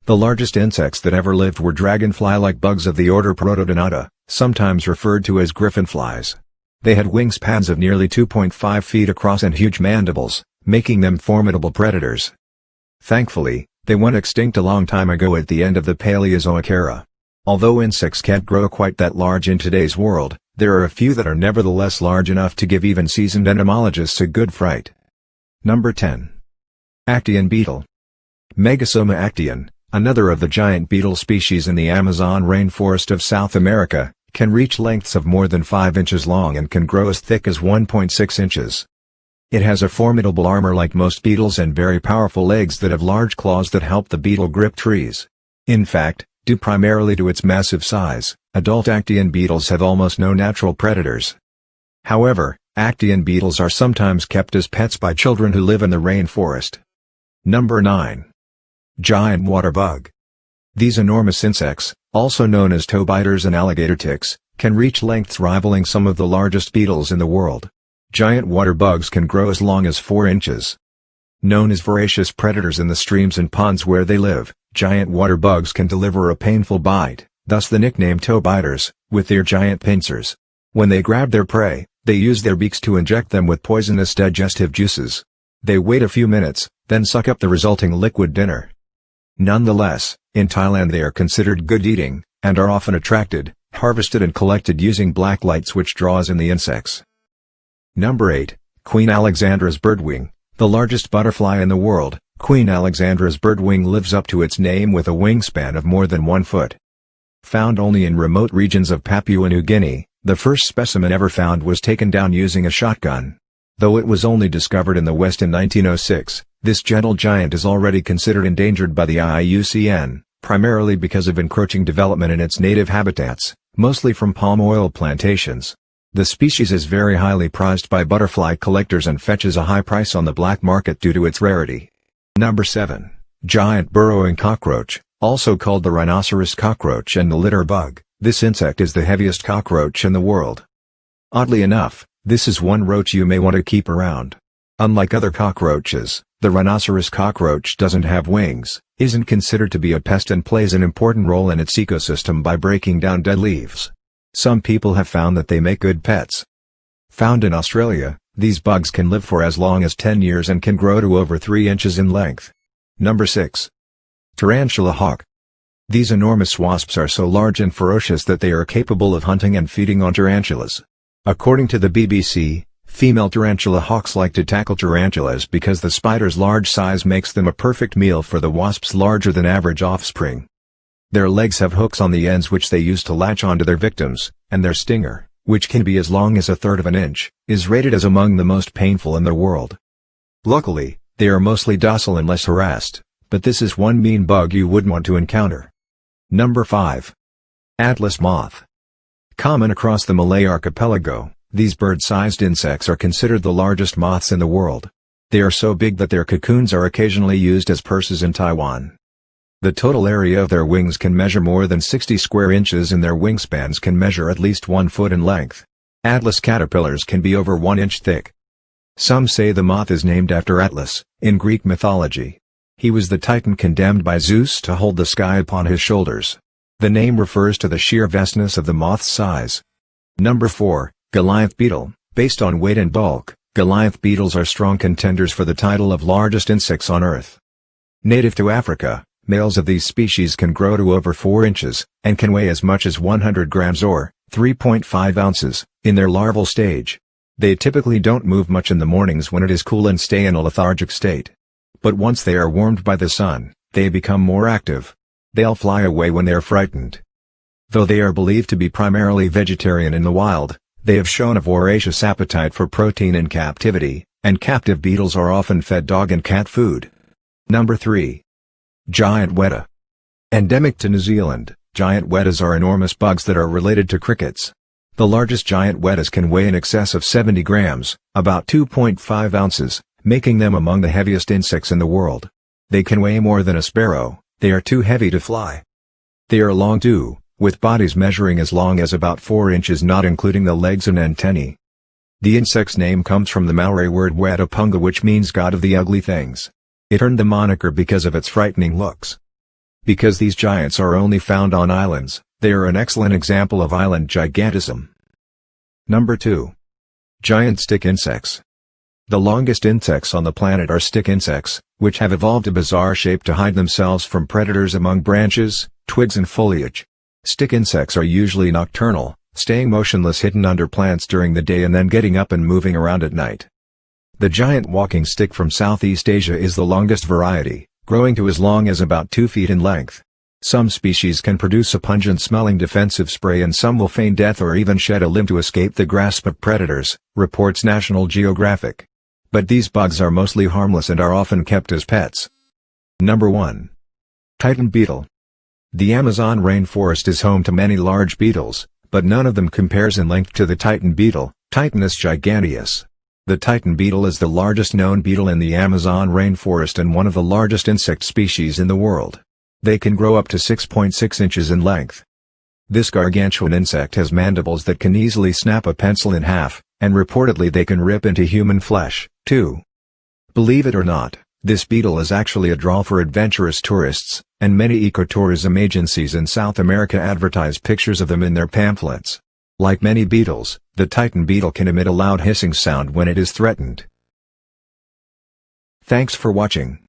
The largest insects that ever lived were dragonfly-like bugs of the order Protodonata, sometimes referred to as griffinflies. They had wingspans of nearly 2.5 feet across and huge mandibles, making them formidable predators. Thankfully, they went extinct a long time ago at the end of the Paleozoic era. Although insects can't grow quite that large in today's world, there are a few that are nevertheless large enough to give even seasoned entomologists a good fright. Number 10. Acteon beetle. Megasoma acteon, another of the giant beetle species in the Amazon rainforest of South America, can reach lengths of more than 5 inches long and can grow as thick as 1.6 inches. It has a formidable armor like most beetles and very powerful legs that have large claws that help the beetle grip trees. In fact, due primarily to its massive size, adult Acteon beetles have almost no natural predators. However, Acteon beetles are sometimes kept as pets by children who live in the rainforest. Number 9. Giant water bug. These enormous insects, also known as toe biters and alligator ticks, can reach lengths rivaling some of the largest beetles in the world. Giant water bugs can grow as long as 4 inches. Known as voracious predators in the streams and ponds where they live, giant water bugs can deliver a painful bite, thus the nickname toe biters, with their giant pincers. When they grab their prey, they use their beaks to inject them with poisonous digestive juices. They wait a few minutes, then suck up the resulting liquid dinner. Nonetheless, in Thailand they are considered good eating, and are often attracted, harvested and collected using black lights which draws in the insects. Number 8. Queen Alexandra's birdwing. The largest butterfly in the world, Queen Alexandra's birdwing lives up to its name with a wingspan of more than 1 foot. Found only in remote regions of Papua New Guinea, the first specimen ever found was taken down using a shotgun. Though it was only discovered in the West in 1906, this gentle giant is already considered endangered by the IUCN, primarily because of encroaching development in its native habitats, mostly from palm oil plantations. The species is very highly prized by butterfly collectors and fetches a high price on the black market due to its rarity. Number 7. Giant burrowing cockroach, also called the rhinoceros cockroach and the litter bug. This insect is the heaviest cockroach in the world. Oddly enough, this is one roach you may want to keep around. Unlike other cockroaches, the rhinoceros cockroach doesn't have wings, isn't considered to be a pest and plays an important role in its ecosystem by breaking down dead leaves. Some people have found that they make good pets. Found in Australia, these bugs can live for as long as 10 years and can grow to over 3 inches in length. Number 6. Tarantula hawk. These enormous wasps are so large and ferocious that they are capable of hunting and feeding on tarantulas. According to the BBC, female tarantula hawks like to tackle tarantulas because the spider's large size makes them a perfect meal for the wasp's larger than average offspring. Their legs have hooks on the ends which they use to latch onto their victims, and their stinger, which can be as long as 1/3 of an inch, is rated as among the most painful in the world. Luckily, they are mostly docile and less harassed, but this is one mean bug you wouldn't want to encounter. Number 5. Atlas moth. Common across the Malay archipelago, these bird-sized insects are considered the largest moths in the world. They are so big that their cocoons are occasionally used as purses in Taiwan. The total area of their wings can measure more than 60 square inches and their wingspans can measure at least 1 foot in length. Atlas caterpillars can be over 1 inch thick. Some say the moth is named after Atlas, in Greek mythology. He was the titan condemned by Zeus to hold the sky upon his shoulders. The name refers to the sheer vastness of the moth's size. Number 4. Goliath beetle. Based on weight and bulk, Goliath beetles are strong contenders for the title of largest insects on Earth. Native to Africa, males of these species can grow to over 4 inches, and can weigh as much as 100 grams or 3.5 ounces, in their larval stage. They typically don't move much in the mornings when it is cool and stay in a lethargic state. But once they are warmed by the sun, they become more active. They'll fly away when they are frightened. Though they are believed to be primarily vegetarian in the wild, they have shown a voracious appetite for protein in captivity, and captive beetles are often fed dog and cat food. Number 3. Giant WETA. Endemic to New Zealand, giant WETAs are enormous bugs that are related to crickets. The largest giant WETAs can weigh in excess of 70 grams, about 2.5 ounces, making them among the heaviest insects in the world. They can weigh more than a sparrow, they are too heavy to fly. They are long too, with bodies measuring as long as about 4 inches not including the legs and antennae. The insect's name comes from the Maori word Wetapunga which means god of the ugly things. It earned the moniker because of its frightening looks. Because these giants are only found on islands, they are an excellent example of island gigantism. Number 2. Giant stick insects. The longest insects on the planet are stick insects, which have evolved a bizarre shape to hide themselves from predators among branches, twigs and foliage. Stick insects are usually nocturnal, staying motionless hidden under plants during the day and then getting up and moving around at night. The giant walking stick from Southeast Asia is the longest variety, growing to as long as about 2 feet in length. Some species can produce a pungent-smelling defensive spray and some will feign death or even shed a limb to escape the grasp of predators, reports National Geographic. But these bugs are mostly harmless and are often kept as pets. Number 1. Titan beetle. The Amazon rainforest is home to many large beetles, but none of them compares in length to the Titan beetle, Titanus giganteus. The Titan beetle is the largest known beetle in the Amazon rainforest and one of the largest insect species in the world. They can grow up to 6.6 inches in length. This gargantuan insect has mandibles that can easily snap a pencil in half, and reportedly they can rip into human flesh, too. Believe it or not, this beetle is actually a draw for adventurous tourists, and many ecotourism agencies in South America advertise pictures of them in their pamphlets. Like many beetles, the Titan beetle can emit a loud hissing sound when it is threatened. Thanks for watching.